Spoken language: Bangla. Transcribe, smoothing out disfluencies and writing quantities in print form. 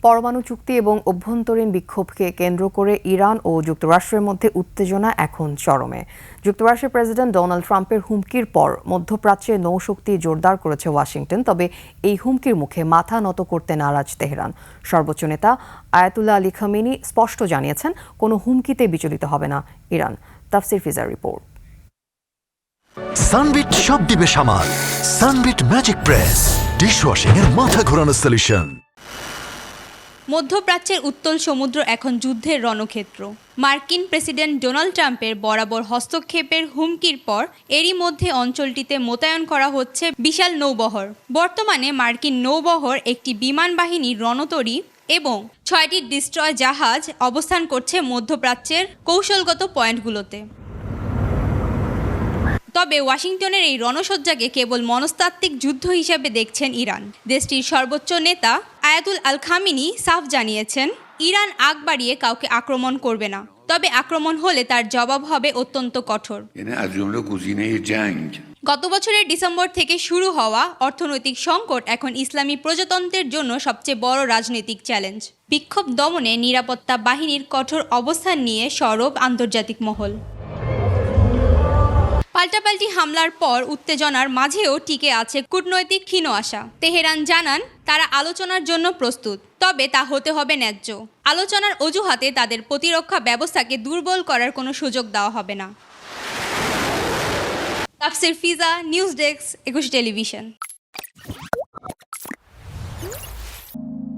পরমাণু চুক্তি এবং অভ্যন্তরীণ বিক্ষোভকে কেন্দ্র করে ইরান ও যুক্তরাষ্ট্রের মধ্যে উত্তেজনা এখন চরমে। যুক্তরাষ্ট্রের প্রেসিডেন্ট ডোনাল্ড ট্রাম্পের হুমকির পর মধ্যপ্রাচ্যে নৌশক্তি জোরদার করেছে ওয়াশিংটন, তবে এই হুমকির মুখে মাথা নত করতে নারাজ তেহরান। সর্বোচ্চ নেতা আয়াতুল্লাহ আলী খামেনি স্পষ্ট জানিয়েছেন, কোনো হুমকিতে বিচলিত হবে না ইরান। তাফসির ফিজার রিপোর্ট। সানবিট সব দিবে সামাল। সানবিট ম্যাজিক প্রেস ডিশওয়াশিং এর মাথা ঘোরানো সলিউশন। মধ্যপ্রাচ্যের উত্তাল সমুদ্র এখন যুদ্ধের রণক্ষেত্র। মার্কিন প্রেসিডেন্ট ডোনাল্ড ট্রাম্পের বরাবর হস্তক্ষেপের হুমকির পর এরই মধ্যে অঞ্চলটিতে মোতায়েন করা হচ্ছে বিশাল নৌবহর। বর্তমানে মার্কিন নৌবহর, একটি বিমান বাহিনী, রণতরী এবং 6টি ডিস্ট্রয় জাহাজ অবস্থান করছে মধ্যপ্রাচ্যের কৌশলগত পয়েন্টগুলোতে। তবে ওয়াশিংটনের এই রণসজ্জাকে কেবল মনস্তাত্ত্বিক যুদ্ধ হিসেবে দেখছেন ইরান। দেশটির সর্বোচ্চ নেতা আয়াতুল আল খামেনি সাফ জানিয়েছেন, ইরান আগ বাড়িয়ে কাউকে আক্রমণ করবে না, তবে আক্রমণ হলে তার জবাব হবে অত্যন্ত কঠোর। গত বছরের ডিসেম্বর থেকে শুরু হওয়া অর্থনৈতিক সংকট এখন ইসলামী প্রজাতন্ত্রের জন্য সবচেয়ে বড় রাজনৈতিক চ্যালেঞ্জ। বিক্ষোভ দমনে নিরাপত্তা বাহিনীর কঠোর অবস্থান নিয়ে সরব আন্তর্জাতিক মহল। পাল্টাপাল্টি হামলার পর উত্তেজনার মাঝেও টিকে আছে কূটনৈতিক ক্ষীণ আশা। তেহরান জানান, তারা আলোচনার জন্য প্রস্তুত, তবে তা হতে হবে ন্যায্য। আলোচনার অজুহাতে তাদের প্রতিরক্ষা ব্যবস্থাকে দুর্বল করার কোনো সুযোগ দেওয়া হবে না। তাফসির ফিজা, নিউজ ডেস্ক, 21 টেলিভিশন।